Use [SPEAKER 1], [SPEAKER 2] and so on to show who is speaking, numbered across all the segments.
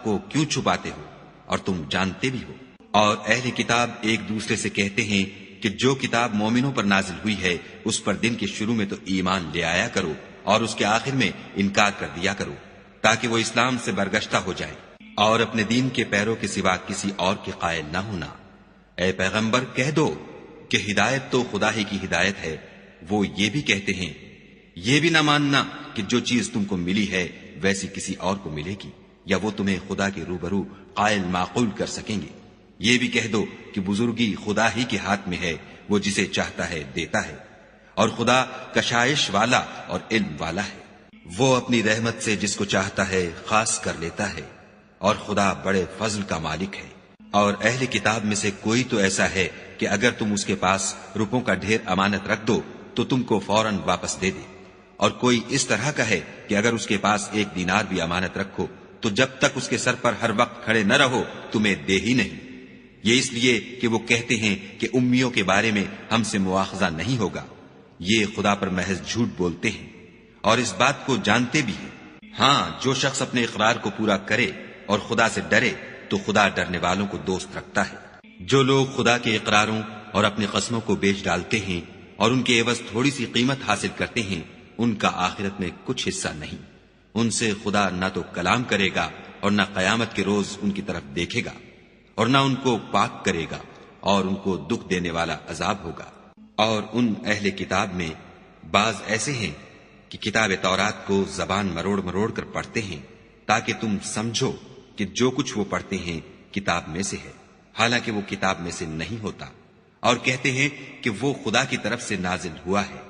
[SPEAKER 1] کو کیوں چھپاتے ہو اور تم جانتے بھی ہو؟ اور اہل کتاب ایک دوسرے سے کہتے ہیں کہ جو کتاب مومنوں پر نازل ہوئی ہے اس پر دن کے شروع میں تو ایمان لے آیا کرو اور اس کے آخر میں انکار کر دیا کرو، تاکہ وہ اسلام سے برگشتہ ہو جائے اور اپنے دین کے پیروں کے سوا کسی اور کے قائل نہ ہونا۔ اے پیغمبر کہہ دو کہ ہدایت تو خدا ہی کی ہدایت ہے۔ وہ یہ بھی کہتے ہیں یہ بھی نہ ماننا کہ جو چیز تم کو ملی ہے ویسی کسی اور کو ملے گی، یا وہ تمہیں خدا کے روبرو قائل معقول کر سکیں گے۔ یہ بھی کہہ دو کہ بزرگی خدا ہی کے ہاتھ میں ہے، وہ جسے چاہتا ہے دیتا ہے، اور خدا کشائش والا اور علم والا ہے۔ وہ اپنی رحمت سے جس کو چاہتا ہے خاص کر لیتا ہے، اور خدا بڑے فضل کا مالک ہے۔ اور اہل کتاب میں سے کوئی تو ایسا ہے کہ اگر تم اس کے پاس روپوں کا ڈھیر امانت رکھ دو تو تم کو فوراً واپس دے دے، اور کوئی اس طرح کا ہے کہ اگر اس کے پاس 1 دینار بھی امانت رکھو تو جب تک اس کے سر پر ہر وقت کھڑے نہ رہو تمہیں دے ہی نہیں۔ یہ اس لیے کہ وہ کہتے ہیں کہ امیوں کے بارے میں ہم سے مواخذہ نہیں ہوگا۔ یہ خدا پر محض جھوٹ بولتے ہیں اور اس بات کو جانتے بھی ہیں۔ ہاں، جو شخص اپنے اقرار کو پورا کرے اور خدا سے ڈرے تو خدا ڈرنے والوں کو دوست رکھتا ہے۔ جو لوگ خدا کے اقراروں اور اپنی قسموں کو بیچ ڈالتے ہیں اور ان کے عوض تھوڑی سی قیمت حاصل کرتے ہیں، ان کا آخرت میں کچھ حصہ نہیں۔ ان سے خدا نہ تو کلام کرے گا اور نہ قیامت کے روز ان کی طرف دیکھے گا، اور نہ ان کو پاک کرے گا، اور ان کو دکھ دینے والا عذاب ہوگا۔ اور ان اہل کتاب میں بعض ایسے ہیں کہ کتاب تورات کو زبان مروڑ مروڑ کر پڑھتے ہیں تاکہ تم سمجھو کہ جو کچھ وہ پڑھتے ہیں کتاب میں سے ہے، حالانکہ وہ کتاب میں سے نہیں ہوتا، اور کہتے ہیں کہ وہ خدا کی طرف سے نازل ہوا ہے،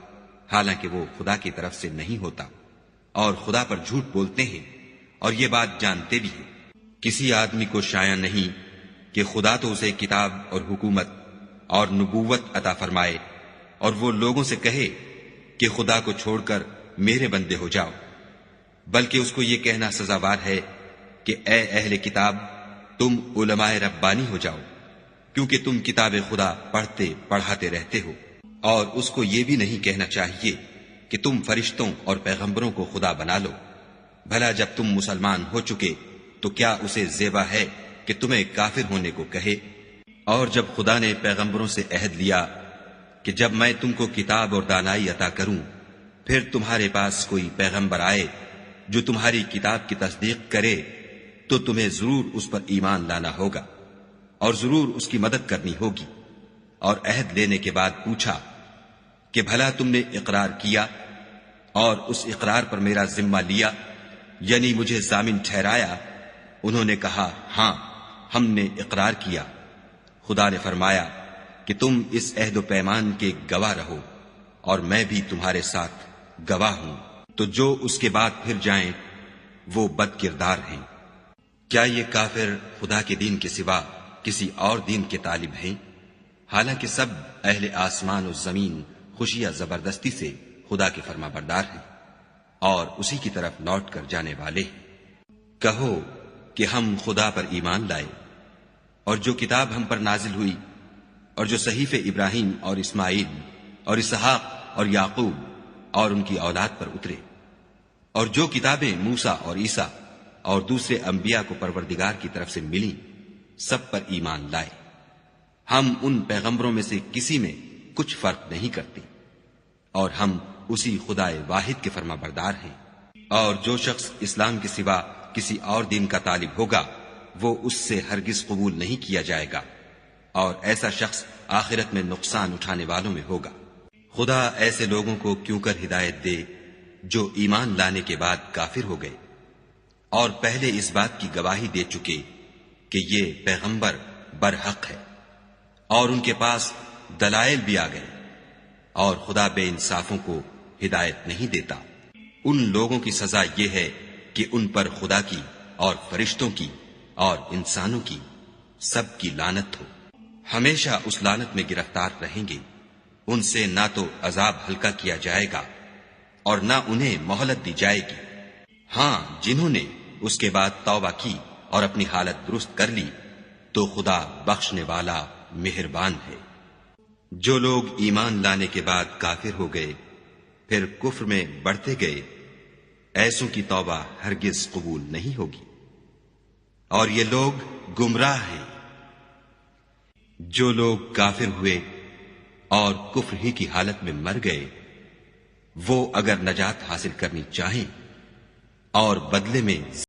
[SPEAKER 1] حالانکہ وہ خدا کی طرف سے نہیں ہوتا، اور خدا پر جھوٹ بولتے ہیں اور یہ بات جانتے بھی ہیں۔ کسی آدمی کو شایع نہیں کہ خدا تو اسے کتاب اور حکومت اور نبوت عطا فرمائے اور وہ لوگوں سے کہے کہ خدا کو چھوڑ کر میرے بندے ہو جاؤ، بلکہ اس کو یہ کہنا سزاوار ہے کہ اے اہل کتاب تم علماء ربانی ہو جاؤ، کیونکہ تم کتاب خدا پڑھتے پڑھاتے رہتے ہو۔ اور اس کو یہ بھی نہیں کہنا چاہیے کہ تم فرشتوں اور پیغمبروں کو خدا بنا لو۔ بھلا جب تم مسلمان ہو چکے تو کیا اسے زیبا ہے کہ تمہیں کافر ہونے کو کہے؟ اور جب خدا نے پیغمبروں سے عہد لیا کہ جب میں تم کو کتاب اور دانائی عطا کروں پھر تمہارے پاس کوئی پیغمبر آئے جو تمہاری کتاب کی تصدیق کرے تو تمہیں ضرور اس پر ایمان لانا ہوگا اور ضرور اس کی مدد کرنی ہوگی۔ اور عہد لینے کے بعد پوچھا کہ بھلا تم نے اقرار کیا اور اس اقرار پر میرا ذمہ لیا، یعنی مجھے ضامن ٹھہرایا؟ انہوں نے کہا ہاں ہم نے اقرار کیا۔ خدا نے فرمایا کہ تم اس عہد و پیمان کے گواہ رہو اور میں بھی تمہارے ساتھ گواہ ہوں۔ تو جو اس کے بعد پھر جائیں وہ بد کردار ہیں۔ کیا یہ کافر خدا کے دین کے سوا کسی اور دین کے طالب ہیں؟ حالانکہ سب اہل آسمان و زمین خوشیاں زبردستی سے خدا کے فرما بردار ہیں اور اسی کی طرف لوٹ کر جانے والے ہیں۔ کہو کہ ہم خدا پر ایمان لائے اور جو کتاب ہم پر نازل ہوئی اور جو صحیفے ابراہیم اور اسماعیل اور اسحاق اور یعقوب اور ان کی اولاد پر اترے، اور جو کتابیں موسیٰ اور عیسیٰ اور دوسرے انبیاء کو پروردگار کی طرف سے ملی، سب پر ایمان لائے۔ ہم ان پیغمبروں میں سے کسی میں کچھ فرق نہیں کرتے، اور ہم اسی خدا واحد کے فرما بردار ہیں۔ اور جو شخص اسلام کے سوا کسی اور دین کا طالب ہوگا وہ اس سے ہرگز قبول نہیں کیا جائے گا، اور ایسا شخص آخرت میں نقصان اٹھانے والوں میں ہوگا۔ خدا ایسے لوگوں کو کیوں کر ہدایت دے جو ایمان لانے کے بعد کافر ہو گئے اور پہلے اس بات کی گواہی دے چکے کہ یہ پیغمبر برحق ہے، اور ان کے پاس دلائل بھی آ گئے، اور خدا بے انصافوں کو ہدایت نہیں دیتا۔ ان لوگوں کی سزا یہ ہے کہ ان پر خدا کی اور فرشتوں کی اور انسانوں کی سب کی لعنت ہو، ہمیشہ اس لعنت میں گرفتار رہیں گے۔ ان سے نہ تو عذاب ہلکا کیا جائے گا اور نہ انہیں مہلت دی جائے گی۔ ہاں، جنہوں نے اس کے بعد توبہ کی اور اپنی حالت درست کر لی تو خدا بخشنے والا مہربان ہے۔ جو لوگ ایمان لانے کے بعد کافر ہو گئے پھر کفر میں بڑھتے گئے، ایسوں کی توبہ ہرگز قبول نہیں ہوگی۔ اور یہ لوگ گمراہ ہیں۔ جو لوگ کافر ہوئے اور کفر ہی کی حالت میں مر گئے، وہ اگر نجات حاصل کرنی چاہیں اور بدلے میں